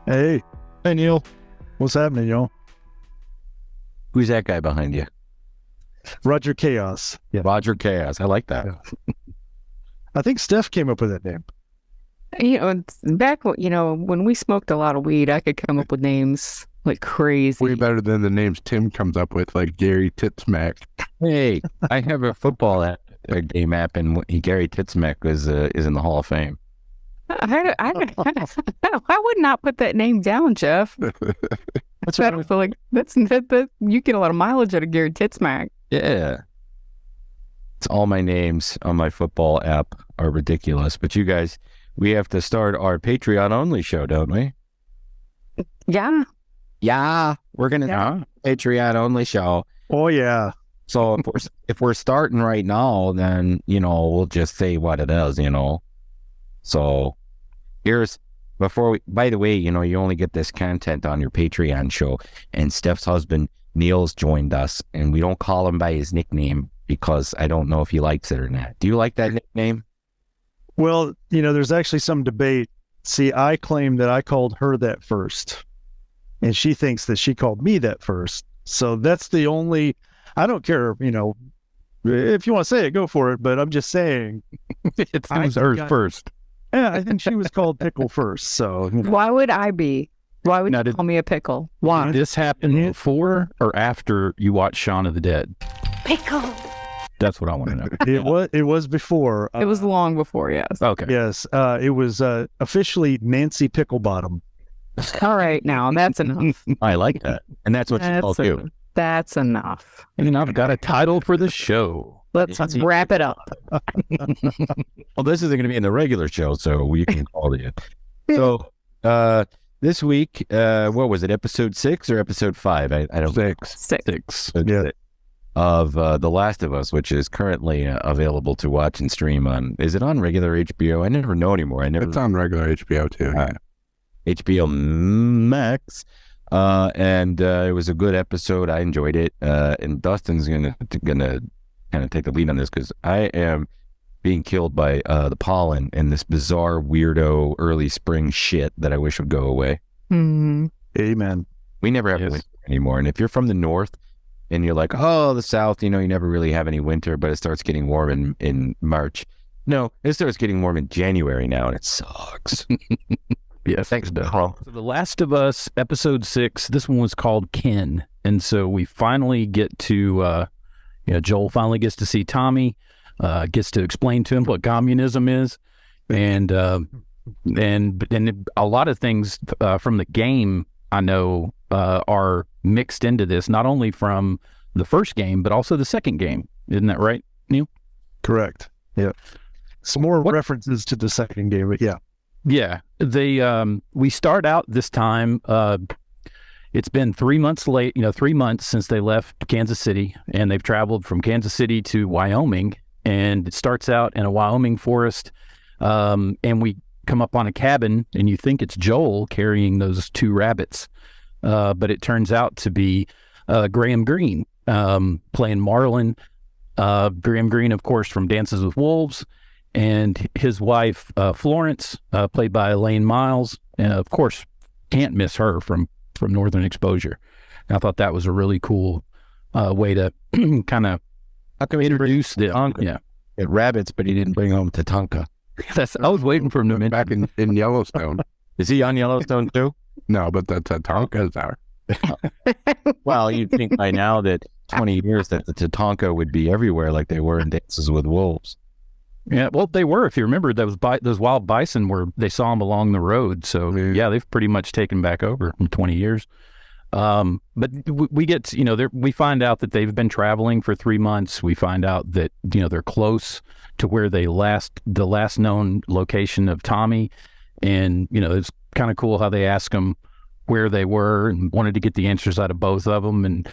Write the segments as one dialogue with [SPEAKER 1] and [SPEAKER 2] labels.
[SPEAKER 1] Hey,
[SPEAKER 2] Neil.
[SPEAKER 1] what's happening, y'all?
[SPEAKER 3] Who's that guy behind you?
[SPEAKER 1] Roger Chaos. Yeah.
[SPEAKER 3] Roger Chaos. I like that.
[SPEAKER 1] Yeah. I think Steph came up with that name.
[SPEAKER 4] It's back when we smoked a lot of weed, I could come up with names like crazy.
[SPEAKER 2] Way better than the names Tim comes up with, like Gary Titsmack.
[SPEAKER 3] Hey, I have a football game app, and Gary Titsmack is in the Hall of Fame.
[SPEAKER 4] I would not put that name down, Jeff.
[SPEAKER 3] That's
[SPEAKER 4] I don't feel like that you get a lot of mileage out of Gary Titsmack.
[SPEAKER 3] Yeah. It's all my names on my football app are ridiculous. But you guys, we have to start our Patreon only show, don't we?
[SPEAKER 4] Yeah.
[SPEAKER 3] Yeah. We're going to Patreon only show.
[SPEAKER 1] Oh, yeah.
[SPEAKER 3] So if we're starting right now, then, we'll just say what it is, So by the way, you only get this content on your Patreon show, and Steph's husband, Neil's joined us, and we don't call him by his nickname because I don't know if he likes it or not. Do you like that nickname?
[SPEAKER 1] Well, there's actually some debate. See, I claim that I called her that first, and she thinks that she called me that first. So that's the only, I don't care, if you want to say it, go for it, but I'm just saying.
[SPEAKER 2] It was hers first.
[SPEAKER 1] Yeah, I think she was called Pickle first, so.
[SPEAKER 4] Why would I be? Why would you call me a pickle? Why?
[SPEAKER 2] Did this happen before or after you watched Shaun of the Dead?
[SPEAKER 4] Pickle.
[SPEAKER 2] That's what I want to know.
[SPEAKER 1] It was before.
[SPEAKER 4] It was long before, yes.
[SPEAKER 2] Okay.
[SPEAKER 1] Yes, it was officially Nancy Picklebottom.
[SPEAKER 4] All right, now that's enough.
[SPEAKER 3] I like that. And that's what she called you.
[SPEAKER 4] That's enough.
[SPEAKER 2] And I've got a title for the show.
[SPEAKER 4] Let's wrap it up.
[SPEAKER 3] Well, this isn't going to be in the regular show, so we can call it. So, this week, what was it, episode 6 or episode 5? I don't know.
[SPEAKER 2] Six.
[SPEAKER 1] Yeah.
[SPEAKER 3] Of The Last of Us, which is currently available to watch and stream on. Is it on regular HBO? I never know anymore.
[SPEAKER 2] It's on regular HBO too.
[SPEAKER 3] HBO Max. And it was a good episode. I enjoyed it. And Dustin's gonna kind of take the lead on this because I am being killed by the pollen and this bizarre weirdo early spring shit that I wish would go away.
[SPEAKER 4] Mm-hmm.
[SPEAKER 1] Amen.
[SPEAKER 3] We never have winter anymore. And if you're from the north and you're like, oh, the south, you never really have any winter, but it starts getting warm in March. No, it starts getting warm in January now, and it sucks.
[SPEAKER 2] Yeah, thanks, Doug. So The Last of Us, episode 6, this one was called Ken. And so we finally get to, Joel finally gets to see Tommy, gets to explain to him what communism is. And a lot of things from the game, I know, are mixed into this, not only from the first game, but also the second game. Isn't that right, Neil?
[SPEAKER 1] Correct. Yeah. Some more references to the second game, but yeah.
[SPEAKER 2] Yeah, we start out this time. It's been 3 months 3 months since they left Kansas City, and they've traveled from Kansas City to Wyoming. And it starts out in a Wyoming forest, and we come up on a cabin, and you think it's Joel carrying those 2 rabbits, but it turns out to be Graham Greene playing Marlon. Graham Greene, of course, from Dances with Wolves. And his wife, Florence, played by Elaine Miles, and of course, can't miss her from Northern Exposure. And I thought that was a really cool way to kind of introduce them. Yeah,
[SPEAKER 3] Rabbits, but he didn't bring home Tatanka.
[SPEAKER 2] I was waiting for him to mention
[SPEAKER 5] back in Yellowstone.
[SPEAKER 3] Is he on Yellowstone too?
[SPEAKER 5] No, but the Tatankas are.
[SPEAKER 3] Well, you'd think by now that 20 years that the Tatanka would be everywhere like they were in Dances with Wolves.
[SPEAKER 2] Yeah, well, they were. If you remember, those wild bison they saw them along the road. So yeah, they've pretty much taken back over in 20 years. But we get we find out that they've been traveling for 3 months. We find out that they're close to where the last known location of Tommy, and it's kind of cool how they ask them where they were and wanted to get the answers out of both of them. And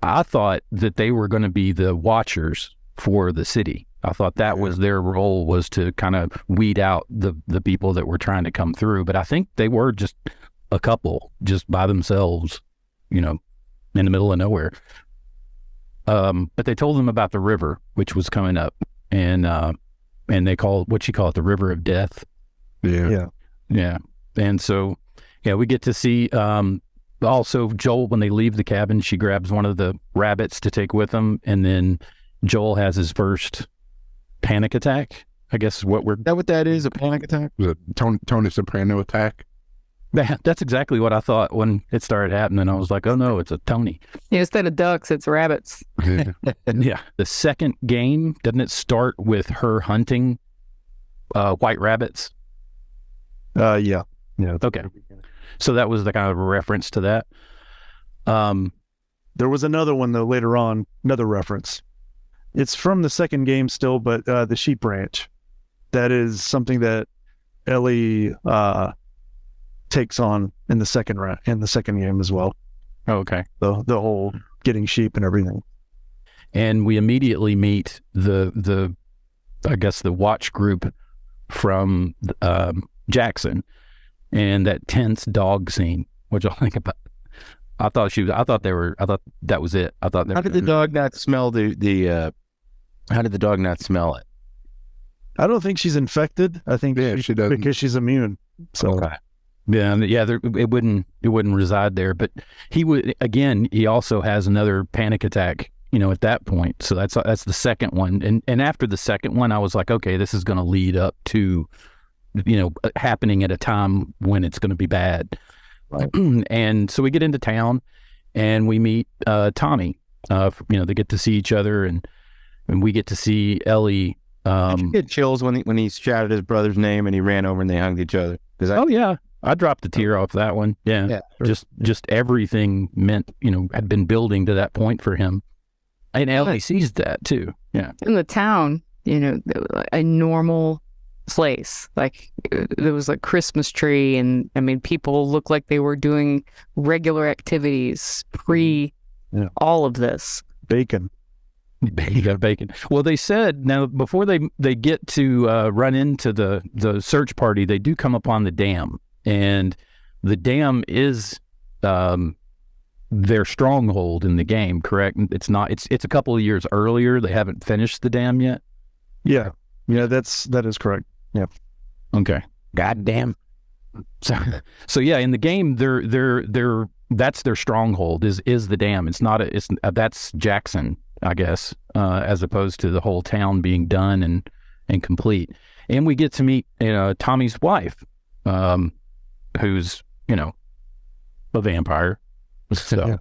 [SPEAKER 2] I thought that they were going to be the watchers for the city. I thought that was their role, was to kind of weed out the people that were trying to come through. But I think they were just a couple, just by themselves, in the middle of nowhere. But they told them about the river, which was coming up, and they call it the River of Death.
[SPEAKER 1] Yeah.
[SPEAKER 2] And so Yeah, we get to see also Joel, when they leave the cabin, she grabs one of the rabbits to take with him, and then Joel has his first panic attack, I guess is what we're...
[SPEAKER 3] Is that what that is, a panic attack?
[SPEAKER 5] The Tony Soprano attack.
[SPEAKER 2] That's exactly what I thought when it started happening. I was like, oh no, it's a Tony.
[SPEAKER 4] Yeah, instead of ducks, it's rabbits.
[SPEAKER 2] Yeah. The second game, doesn't it start with her hunting white rabbits?
[SPEAKER 1] Yeah.
[SPEAKER 2] Okay. So that was the kind of a reference to that.
[SPEAKER 1] There was another one though later on, another reference. It's from the second game still, but the sheep ranch. That is something that Ellie takes on in the second game as well.
[SPEAKER 2] Oh, okay.
[SPEAKER 1] The whole getting sheep and everything.
[SPEAKER 2] And we immediately meet the I guess the watch group from Jackson, and that tense dog scene, which I'll think about. I thought that was it. I thought
[SPEAKER 3] How did the dog not smell how did the dog not smell it?
[SPEAKER 1] I don't think she's infected. I think
[SPEAKER 5] she doesn't.
[SPEAKER 1] because she's immune. So
[SPEAKER 3] Okay.
[SPEAKER 2] Yeah, it wouldn't reside there. But he also has another panic attack, at that point. So that's the second one. And after the second one, I was like, okay, this is going to lead up to, happening at a time when it's going to be bad.
[SPEAKER 3] Right.
[SPEAKER 2] And so we get into town and we meet Tommy. They get to see each other, and we get to see Ellie.
[SPEAKER 3] Did you get chills when he shouted his brother's name and he ran over and they hugged each other?
[SPEAKER 2] Oh yeah, I dropped a tear off that one. Yeah, just everything meant had been building to that point for him, and Ellie sees that too. Yeah,
[SPEAKER 4] In the town, a normal place, like there was a Christmas tree, and I mean, people looked like they were doing regular activities pre all of this.
[SPEAKER 1] bacon.
[SPEAKER 2] You got bacon. Well, they said now before they get to run into the search party, they do come upon the dam, and the dam is their stronghold in the game. Correct? It's not. It's a couple of years earlier. They haven't finished the dam yet.
[SPEAKER 1] Yeah, that is correct. Yeah.
[SPEAKER 2] Okay.
[SPEAKER 3] Goddamn.
[SPEAKER 2] So yeah, in the game, they're that's their stronghold is the dam. It's not that's Jackson, I guess, as opposed to the whole town being done and complete. And we get to meet Tommy's wife, who's a vampire. So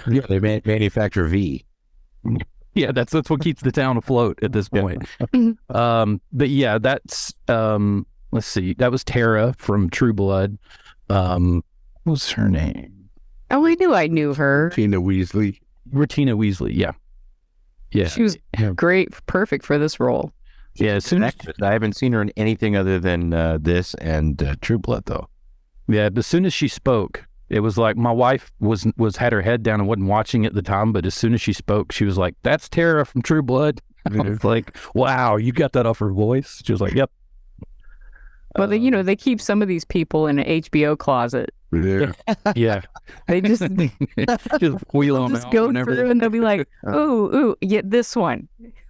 [SPEAKER 3] Yeah, they manufacture V.
[SPEAKER 2] yeah, that's what keeps the town afloat at this point. But yeah, that's let's see, that was Tara from True Blood. What was her name?
[SPEAKER 4] Oh, I knew her.
[SPEAKER 5] Tina Weasley.
[SPEAKER 2] Rettina Weasley. Yeah.
[SPEAKER 4] She was great, perfect for this role.
[SPEAKER 2] Yeah, as soon as
[SPEAKER 3] I haven't seen her in anything other than this and True Blood, though.
[SPEAKER 2] Yeah, but as soon as she spoke, it was like my wife was had her head down and wasn't watching at the time, but as soon as she spoke, she was like, "That's Tara from True Blood." I was like, "Wow, you got that off her voice?" She was like, "Yep."
[SPEAKER 4] Well, they keep some of these people in an HBO closet.
[SPEAKER 5] Yeah.
[SPEAKER 2] Yeah,
[SPEAKER 4] They just
[SPEAKER 2] just wheel them
[SPEAKER 4] just
[SPEAKER 2] out
[SPEAKER 4] go
[SPEAKER 2] whenever.
[SPEAKER 4] through and they'll be like, "Ooh, yeah, this one.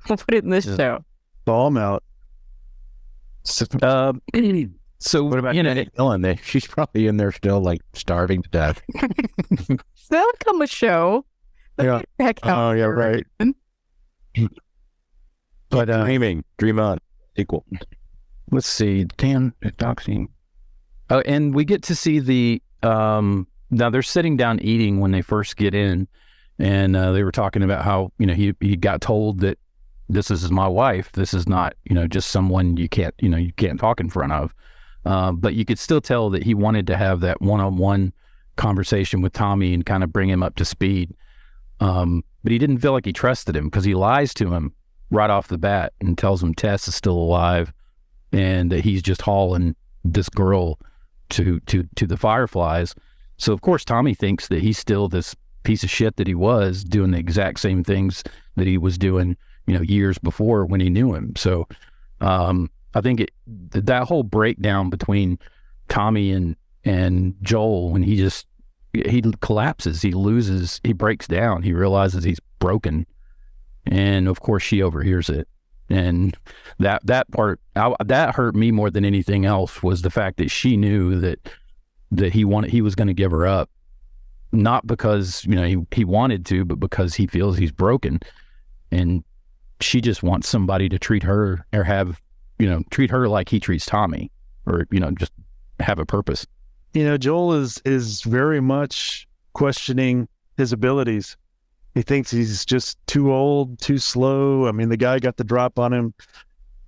[SPEAKER 4] We'll put it in this show."
[SPEAKER 1] Bomb out.
[SPEAKER 2] So
[SPEAKER 3] What about Ellen? She's probably in there still, like, starving to death.
[SPEAKER 4] That'll come a show.
[SPEAKER 3] Yeah.
[SPEAKER 4] Back out.
[SPEAKER 3] Oh, yeah, right. But Dream On, sequel.
[SPEAKER 2] Let's see, damn doxing. Oh, and we get to see the now they're sitting down eating when they first get in, and they were talking about how he got told that this is my wife. This is not just someone you can't talk in front of. But you could still tell that he wanted to have that one-on-one conversation with Tommy and kind of bring him up to speed. But he didn't feel like he trusted him because he lies to him right off the bat and tells him Tess is still alive and that he's just hauling this girl to the Fireflies. So of course Tommy thinks that he's still this piece of shit that he was doing the exact same things that he was doing, years before when he knew him. So I think that whole breakdown between Tommy and Joel, when he collapses, he breaks down, he realizes he's broken, and of course she overhears it. And that part that hurt me more than anything else was the fact that she knew that that he was going to give her up, not because he wanted to, but because he feels he's broken, and she just wants somebody to treat her or treat her like he treats Tommy, or just have a purpose.
[SPEAKER 1] Joel is very much questioning his abilities. He thinks he's just too old, too slow. I mean, the guy got the drop on him.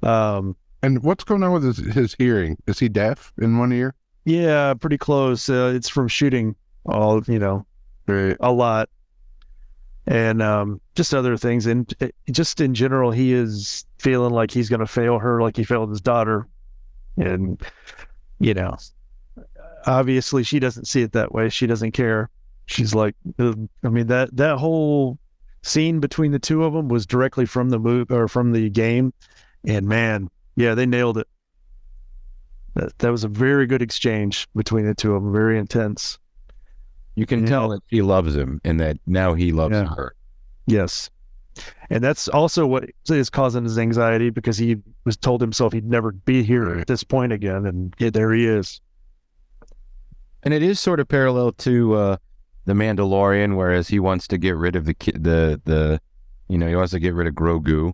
[SPEAKER 5] And what's going on with his hearing? Is he deaf in one ear?
[SPEAKER 1] Yeah, pretty close. It's from shooting
[SPEAKER 5] Right.
[SPEAKER 1] a lot. And just other things. And just in general, he is feeling like he's going to fail her like he failed his daughter. And, obviously she doesn't see it that way. She doesn't care. She's like, that whole scene between the two of them was directly from the movie or from the game. And man, yeah, they nailed it. That was a very good exchange between the two of them. Very intense.
[SPEAKER 3] You can tell that she loves him and that now he loves her.
[SPEAKER 1] Yes. And that's also what is causing his anxiety, because he was told himself he'd never be here at this point again. And there he is.
[SPEAKER 3] And it is sort of parallel to the Mandalorian, whereas he wants to get rid of he wants to get rid of Grogu.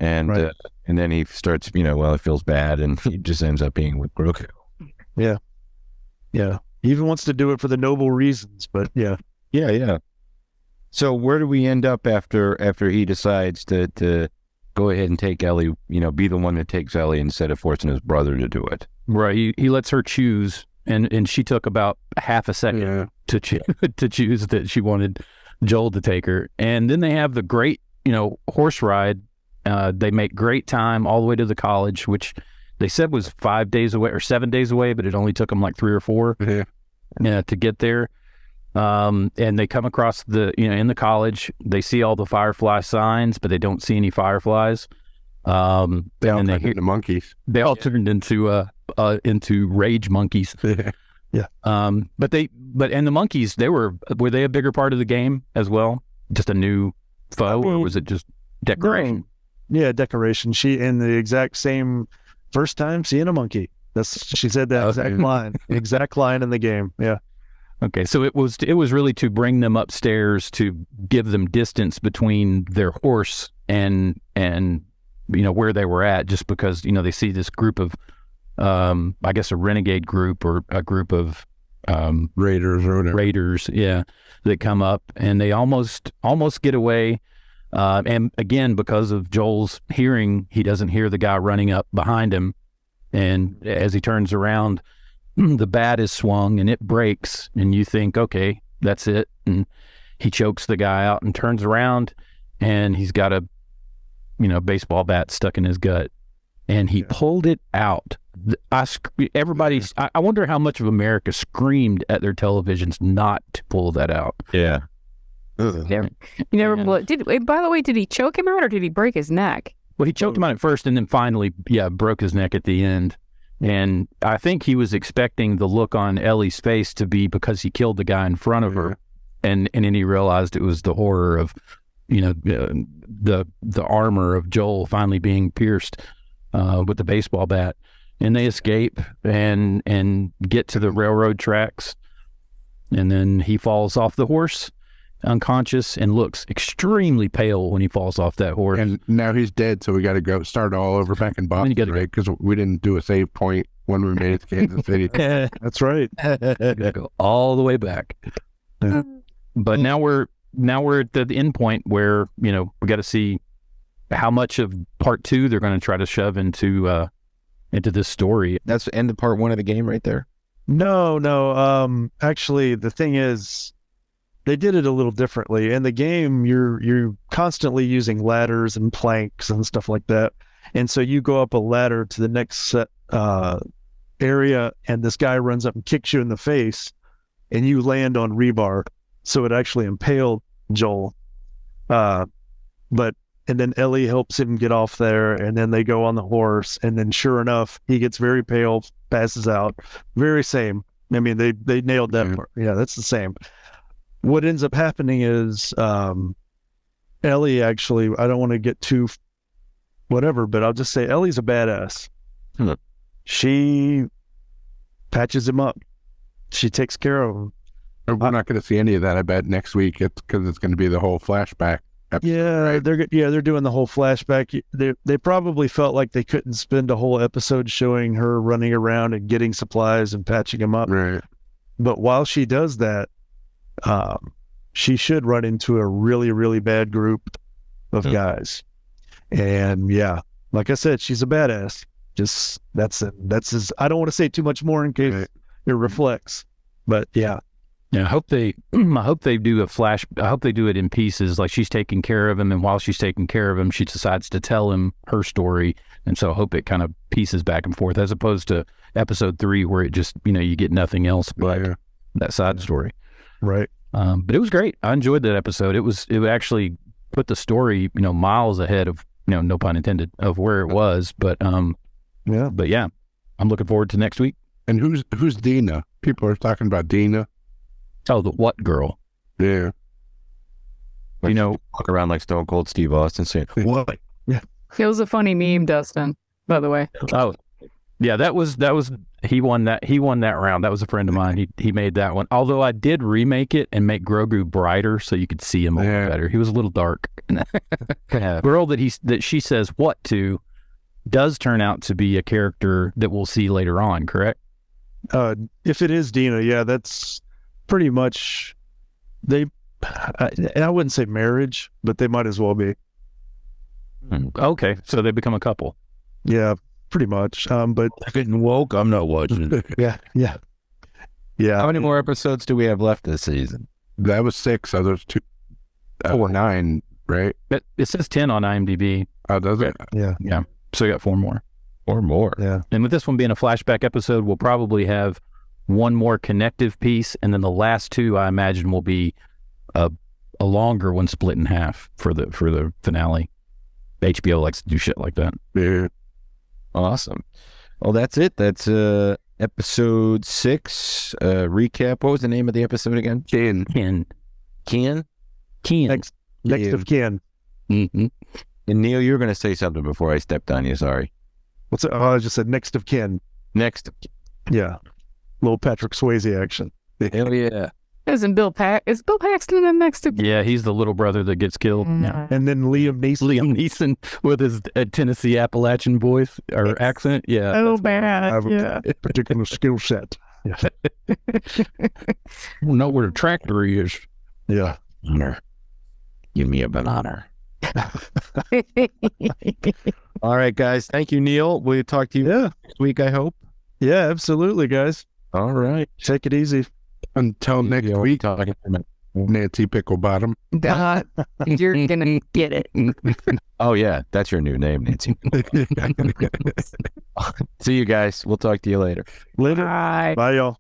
[SPEAKER 3] And
[SPEAKER 1] right.
[SPEAKER 3] And then he starts, it feels bad, and he just ends up being with Grogu.
[SPEAKER 1] Yeah. Yeah. He even wants to do it for the noble reasons, but yeah.
[SPEAKER 3] Yeah. So where do we end up after he decides to go ahead and take Ellie, be the one that takes Ellie instead of forcing his brother to do it?
[SPEAKER 2] Right. He lets her choose, and she took about half a second to choose that she wanted Joel to take her. And then they have the great, horse ride. They make great time all the way to the college, which they said was 5 days away or 7 days away, but it only took them like 3 or 4 to get there. And they come across in the college, they see all the firefly signs, but they don't see any fireflies.
[SPEAKER 5] They all turned into monkeys.
[SPEAKER 2] They all turned into rage monkeys.
[SPEAKER 1] Yeah.
[SPEAKER 2] But the monkeys, were they a bigger part of the game as well? Just a new foe, or was it just decoration?
[SPEAKER 1] Yeah, decoration. She in the exact same first time seeing a monkey. She said that exact line in the game. Yeah.
[SPEAKER 2] Okay, so it was really to bring them upstairs, to give them distance between their horse and where they were at, just because they see this group of I guess a renegade group or a group of
[SPEAKER 5] Raiders or whatever.
[SPEAKER 2] Raiders, that come up, and they almost get away. And again, because of Joel's hearing, he doesn't hear the guy running up behind him. And as he turns around, the bat is swung and it breaks, and you think, okay, that's it. And he chokes the guy out and turns around, and he's got a baseball bat stuck in his gut, and he pulled it out. I wonder how much of America screamed at their televisions not to pull that out.
[SPEAKER 3] Yeah.
[SPEAKER 4] You never by the way, did he choke him out or did he break his neck?
[SPEAKER 2] Well, he choked him out at first, and then finally, broke his neck at the end. And I think he was expecting the look on Ellie's face to be because he killed the guy in front of her, and then he realized it was the horror of, the armor of Joel finally being pierced with the baseball bat. And they escape and get to the railroad tracks, and then he falls off the horse, unconscious, and looks extremely pale when he falls off that horse.
[SPEAKER 5] And now he's dead, so we got to go start all over back in Boston, right? Because we didn't do a save point when we made it to Kansas City.
[SPEAKER 1] That's right.
[SPEAKER 2] Gotta go all the way back. But now we're at the end point where we got to see how much of part 2 they're going to try to shove into this story.
[SPEAKER 3] That's the end of part 1 of the game right there.
[SPEAKER 1] No. Actually, the thing is, they did it a little differently. In the game, you're constantly using ladders and planks and stuff like that. And so you go up a ladder to the next set area, and this guy runs up and kicks you in the face, and you land on rebar. So it actually impaled Joel. And then Ellie helps him get off there, and then they go on the horse, and then sure enough, he gets very pale, passes out. Very same. I mean, they nailed that part. Yeah, that's the same. What ends up happening is Ellie actually, I don't want to get too whatever, but I'll just say Ellie's a badass. She patches him up. she takes care of them.
[SPEAKER 5] We're not going to see any of that. I bet next week it's because it's going to be the whole flashback episode, right?
[SPEAKER 1] They're doing the whole flashback. They probably felt like they couldn't spend a whole episode showing her running around and getting supplies and patching them up.
[SPEAKER 5] Right.
[SPEAKER 1] But while she does that, she should run into a really, really bad group of guys. And yeah, like I said, she's a badass. Just that's it. That's his. I don't want to say too much more in case it reflects. But yeah.
[SPEAKER 2] Yeah, I hope they do a flash. I hope they do it in pieces. Like she's taking care of him, and while she's taking care of him, she decides to tell him her story. And so I hope it kind of pieces back and forth, as opposed to episode 3, where it just you get nothing else but that side story.
[SPEAKER 1] Right.
[SPEAKER 2] But it was great. I enjoyed that episode. It actually put the story miles ahead of no pun intended, of where it was. But yeah, I'm looking forward to next week.
[SPEAKER 5] And who's Dina? People are talking about Dina.
[SPEAKER 2] Oh, the what girl?
[SPEAKER 5] Yeah.
[SPEAKER 3] Walk around like Stone Cold Steve Austin saying, "What?"
[SPEAKER 1] Yeah.
[SPEAKER 4] It was a funny meme, Dustin, by the way.
[SPEAKER 2] Oh, yeah, that was he won that round. That was a friend of mine. He made that one. Although I did remake it and make Grogu brighter so you could see him a little better. He was a little dark. Girl that she says what to does turn out to be a character that we'll see later on, correct?
[SPEAKER 1] If it is Dina, yeah, that's pretty much I wouldn't say marriage, but they might as well be.
[SPEAKER 2] Okay, so they become a couple.
[SPEAKER 1] Yeah, pretty much. But
[SPEAKER 3] Getting woke. I'm not watching it.
[SPEAKER 1] yeah.
[SPEAKER 3] How many more episodes do we have left this season?
[SPEAKER 5] That was 6. So there's 2, 4, 9, right?
[SPEAKER 2] It says 10 on IMDb.
[SPEAKER 5] Oh, does it?
[SPEAKER 2] Yeah. So you got 4 more.
[SPEAKER 3] 4 more.
[SPEAKER 1] Yeah.
[SPEAKER 2] And with this one being a flashback episode, we'll probably have one more connective piece, and then the last 2, I imagine, will be a longer one split in half for the finale. HBO likes to do shit like that.
[SPEAKER 5] Yeah.
[SPEAKER 3] Awesome. Well, that's it. That's episode 6. Recap. What was the name of the episode again?
[SPEAKER 5] Ken.
[SPEAKER 1] Next of kin.
[SPEAKER 2] Mm-hmm.
[SPEAKER 3] And Neil, you were going to say something before I stepped on you. Sorry.
[SPEAKER 1] What's it? Oh, I just said next of kin.
[SPEAKER 3] Next of kin.
[SPEAKER 1] Yeah. Little Patrick Swayze action.
[SPEAKER 3] Hell yeah.
[SPEAKER 4] Isn't is Bill Paxton in next to?
[SPEAKER 2] Yeah, he's the little brother that gets killed. Yeah.
[SPEAKER 1] And then Liam
[SPEAKER 2] Neeson with his Tennessee Appalachian voice or accent. Yeah.
[SPEAKER 4] Oh, bad.
[SPEAKER 1] I have a particular skill set. Yeah.
[SPEAKER 2] We'll know where the tractor is.
[SPEAKER 1] Yeah.
[SPEAKER 3] Banana. Give me a banana. All right, guys. Thank you, Neil. We'll talk to you next week, I hope.
[SPEAKER 1] Yeah, absolutely, guys.
[SPEAKER 3] All right.
[SPEAKER 1] Take it easy.
[SPEAKER 5] Until next week, Nancy Picklebottom.
[SPEAKER 4] You're gonna get it.
[SPEAKER 3] Oh, yeah. That's your new name, Nancy. See you guys. We'll talk to you later.
[SPEAKER 1] Later.
[SPEAKER 4] Bye.
[SPEAKER 1] Bye, y'all.